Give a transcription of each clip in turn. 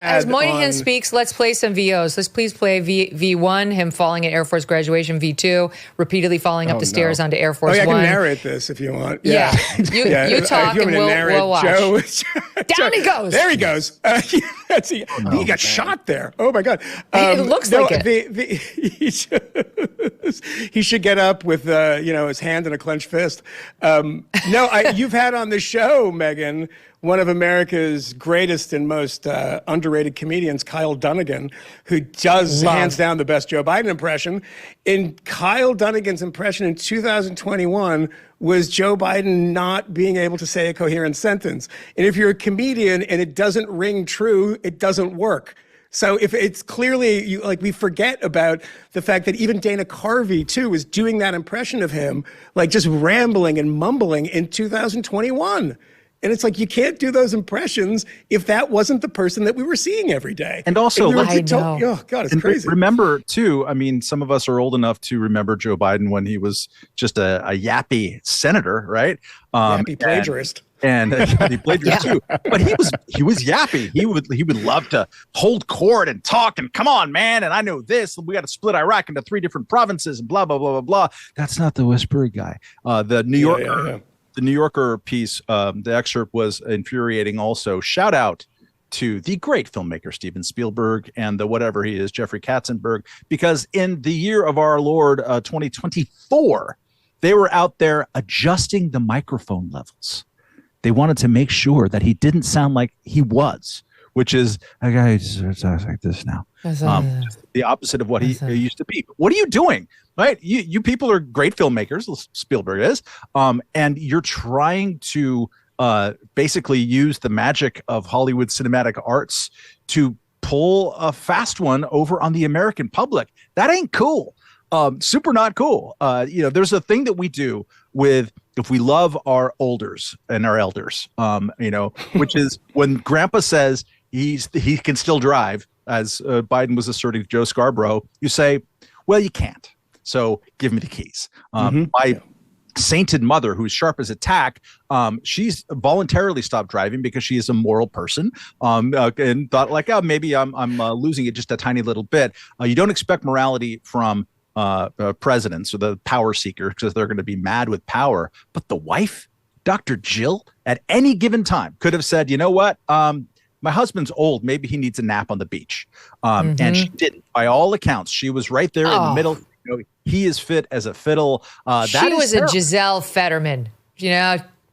As Moynihan speaks, let's play some VOs. Let's please play V1, him falling at Air Force graduation, V2, repeatedly falling up the stairs onto Air Force One. I can narrate this if you want. Yeah. You talk and we'll watch. Down he goes. There he goes. He got shot there. Oh, my God. It looks like it. He should get up with his hand in a clenched fist. You've had on the show, Megyn, one of America's greatest and most underrated comedians, Kyle Dunnigan, who does hands down the best Joe Biden impression. And Kyle Dunnigan's impression in 2021 was Joe Biden not being able to say a coherent sentence. And if you're a comedian and it doesn't ring true, it doesn't work. So if it's clearly, we forget about the fact that even Dana Carvey, too, was doing that impression of him, just rambling and mumbling in 2021. And it's you can't do those impressions if that wasn't the person that we were seeing every day. And also, oh, God, it's crazy. Remember, too, some of us are old enough to remember Joe Biden when he was just a yappy senator, right? Yappy plagiarist. And he plagiarized too. But he was yappy. He would love to hold court and talk and come on, man. And I know this. We got to split Iraq into 3 different provinces and blah, blah, blah, blah, blah. That's not the whispery guy. The New Yorker. Yeah. The New Yorker piece, the excerpt was infuriating also. Shout out to the great filmmaker Steven Spielberg and the whatever he is, Jeffrey Katzenberg, because in the year of our Lord 2024, they were out there adjusting the microphone levels. They wanted to make sure that he didn't sound like he was, which is a guy who sounds like this now. The opposite of what he used to be. What are you doing? Right? You people are great filmmakers, Spielberg is, and you're trying to basically use the magic of Hollywood cinematic arts to pull a fast one over on the American public. That ain't cool. Super not cool. There's a thing that we do with, if we love our olders and our elders, which is when Grandpa says he can still drive, as Biden was asserting to Joe Scarborough, you say, well, you can't. So give me the keys. My sainted mother, who's sharp as a tack, she's voluntarily stopped driving because she is a moral person, and thought maybe I'm losing it just a tiny little bit. You don't expect morality from presidents or the power seeker because they're going to be mad with power. But the wife, Dr. Jill, at any given time could have said, you know what? My husband's old. Maybe he needs a nap on the beach. And she didn't. By all accounts, she was right there in the middle. He is fit as a fiddle. She was a Giselle Fetterman,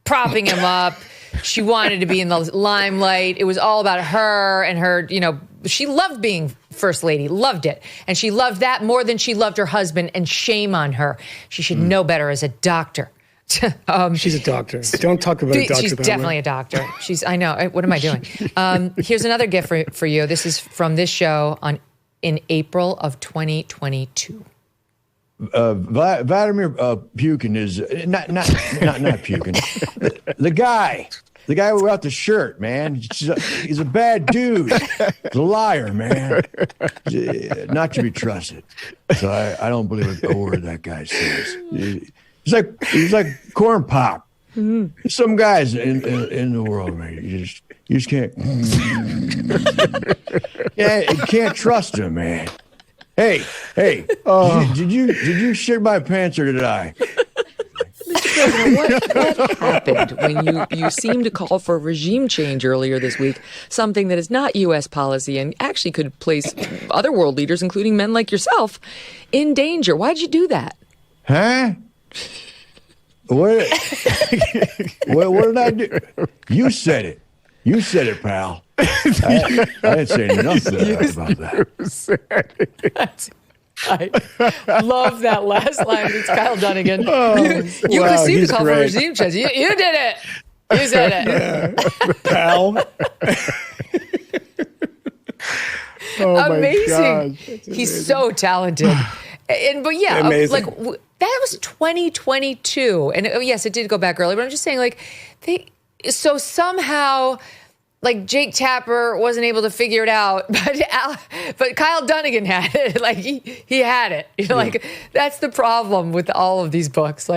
propping him up. She wanted to be in the limelight. It was all about her and her, she loved being first lady, loved it. And she loved that more than she loved her husband, and shame on her. She should know better as a doctor. She's a doctor. Don't talk about a doctor. She's definitely a doctor. I know. What am I doing? Here's another gift for you. This is from this show in April of 2022. Vladimir Putin is not Putin. The guy without the shirt, man. He's a bad dude. He's a liar, man. Not to be trusted. So I don't believe a word that guy says. He's like corn pop. Some guys in the world, man. You just can't. You can't trust him, man. Hey! Did you shit my pants or did I? What happened when you seemed to call for a regime change earlier this week, something that is not U.S. policy and actually could place other world leaders, including men like yourself, in danger? Why'd you do that? Huh? What did I do? You said it. You said it, pal. I didn't say nothing about that. I love that last line. It's Kyle Dunnigan. You proceeded to call for regime change. You did it. You said it. Pal. Amazing. He's so talented. But yeah, amazing. That was 2022. And yes, it did go back early, but I'm just saying, so somehow, Jake Tapper wasn't able to figure it out, but Kyle Dunnigan had it. He had it. That's the problem with all of these books.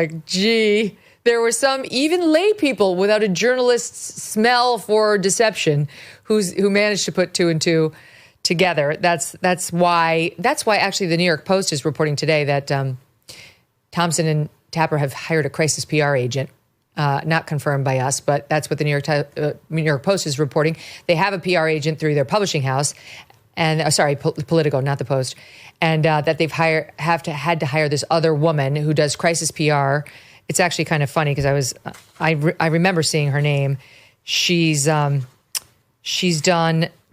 there were some even lay people without a journalist's smell for deception who managed to put two and two together. That's why actually the New York Post is reporting today that Thompson and Tapper have hired a crisis PR agent. Not confirmed by us, but that's what the New York Post is reporting. They have a PR agent through their publishing house, and Politico, not the Post, and that they've had to hire this other woman who does crisis PR. It's actually kind of funny because I remember seeing her name. She's done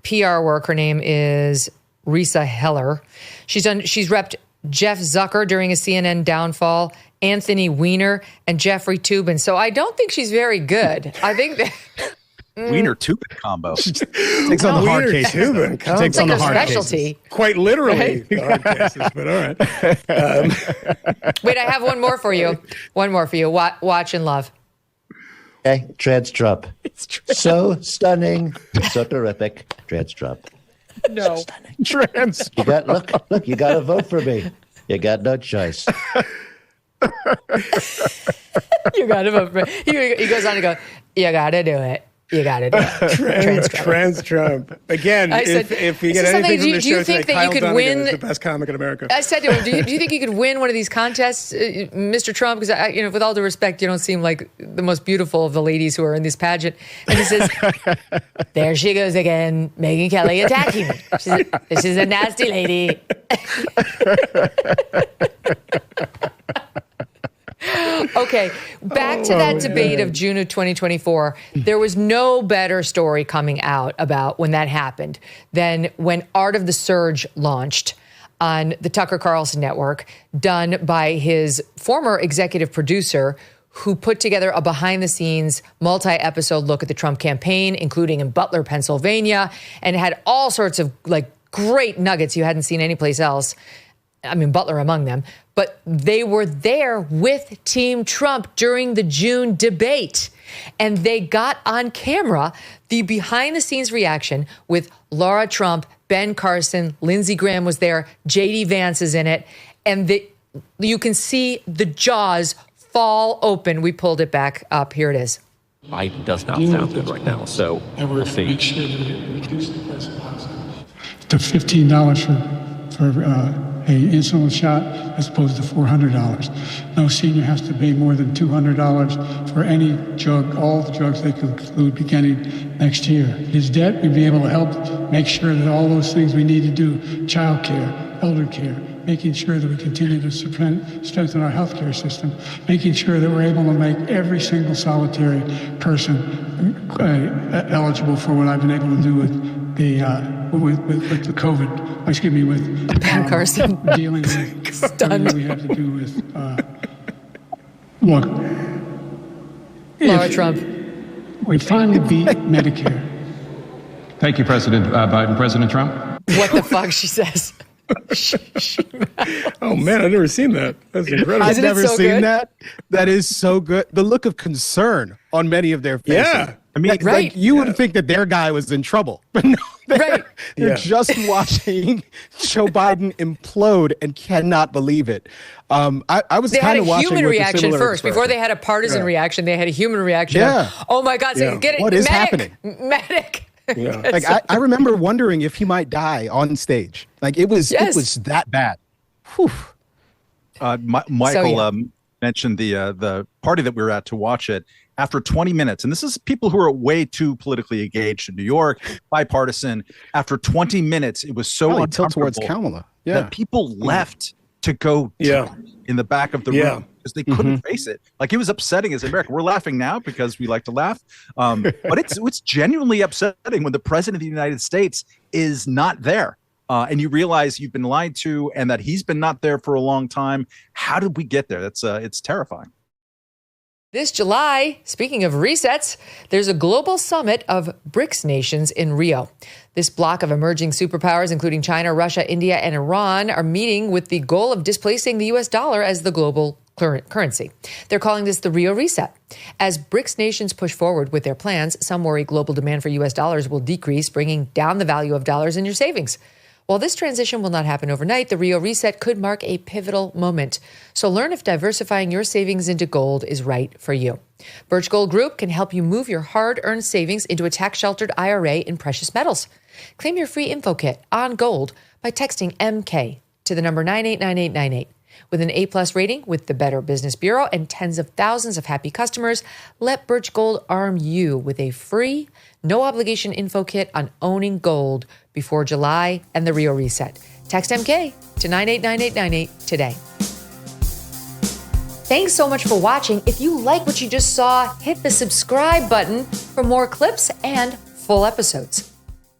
PR work. Her name is Risa Heller. She's repped Jeff Zucker during a CNN downfall, Anthony Weiner, and Jeffrey Toobin. So I don't think she's very good. I think that Weiner Toobin combo. Takes on the hard cases. Toobin combo. Takes on the like her hard specialty. cases. Quite literally, the hard cases, but all right. Wait, I have one more for you. One more for you. Watch and love. Okay, trans Trump. So stunning, so terrific. Trans Trump. No. Trans. You got look. You got to vote for me. You got no choice. You got to vote for he goes on to go, you got to do it. You got to do it. Trans Trump. Again, I said, if you get anything from the do you show think today, that you Kyle could Dunnigan win? is the best comic in America. I said to him, do you think you could win one of these contests, Mr. Trump? Because, with all due respect, you don't seem like the most beautiful of the ladies who are in this pageant. And he says, there she goes again, Megyn Kelly attacking me. She said, this is a nasty lady. Okay, back to that debate of June of 2024. There was no better story coming out about when that happened than when Art of the Surge launched on the Tucker Carlson network, done by his former executive producer, who put together a behind-the-scenes, multi-episode look at the Trump campaign, including in Butler, Pennsylvania, and had all sorts of great nuggets you hadn't seen anyplace else. I mean, Butler among them. But they were there with Team Trump during the June debate. And they got on camera the behind-the-scenes reaction with Laura Trump, Ben Carson, Lindsey Graham was there, J.D. Vance is in it. And you can see the jaws fall open. We pulled it back up. Here it is. Biden does not sound good right now, so we'll see. Make sure that it reduces the price of housing to $15 for a insulin shot as opposed to $400. No senior has to pay more than $200 for any drug, all the drugs they conclude beginning next year. His debt, we'd be able to help make sure that all those things we need to do, child care, elder care, making sure that we continue to strengthen our healthcare system, making sure that we're able to make every single solitary person eligible for what I've been able to do with the COVID, excuse me, with Ben Carson dealing with stunned. everything we have to do with, look, Laura Trump. we finally beat Medicare. Thank you, President Biden. President Trump? What the fuck, she says. Oh, man, I've never seen that. That's incredible. I've Isn't it never so seen good? that. That is so good. The look of concern on many of their faces. Yeah. I mean, Right. you would think that their guy was in trouble, but no, Right. they're Yeah. just watching Joe Biden implode and cannot believe it. I was They had kind a of watching human with a reaction similar first. Before expression. they had a partisan reaction, they had a human reaction. Yeah. Oh my God, Yeah. get it. What is medic, happening? Medic. Yeah. Like I remember wondering if he might die on stage. Like it was that bad. Whew. Michael mentioned the party that we were at to watch it. After 20 minutes, and this is people who are way too politically engaged in New York, bipartisan. After 20 minutes, it was so Probably tilt towards uncomfortable Kmele. Yeah. that people left to go in the back of the room because they couldn't face it. Like it was upsetting as America. We're laughing now because we like to laugh, but it's genuinely upsetting when the president of the United States is not there. And you realize you've been lied to and that he's been not there for a long time. How did we get there? It's terrifying. This July, speaking of resets, there's a global summit of BRICS nations in Rio. This bloc of emerging superpowers, including China, Russia, India, and Iran, are meeting with the goal of displacing the U.S. dollar as the global currency. They're calling this the Rio Reset. As BRICS nations push forward with their plans, some worry global demand for U.S. dollars will decrease, bringing down the value of dollars in your savings. While this transition will not happen overnight, the Rio Reset could mark a pivotal moment. So learn if diversifying your savings into gold is right for you. Birch Gold Group can help you move your hard-earned savings into a tax-sheltered IRA in precious metals. Claim your free info kit on gold by texting MK to the number 989898. With an A-plus rating with the Better Business Bureau and tens of thousands of happy customers, let Birch Gold arm you with a free, no-obligation info kit on owning gold before July and the Rio Reset. Text MK to 989898 today. Thanks so much for watching. If you like what you just saw, hit the subscribe button for more clips and full episodes.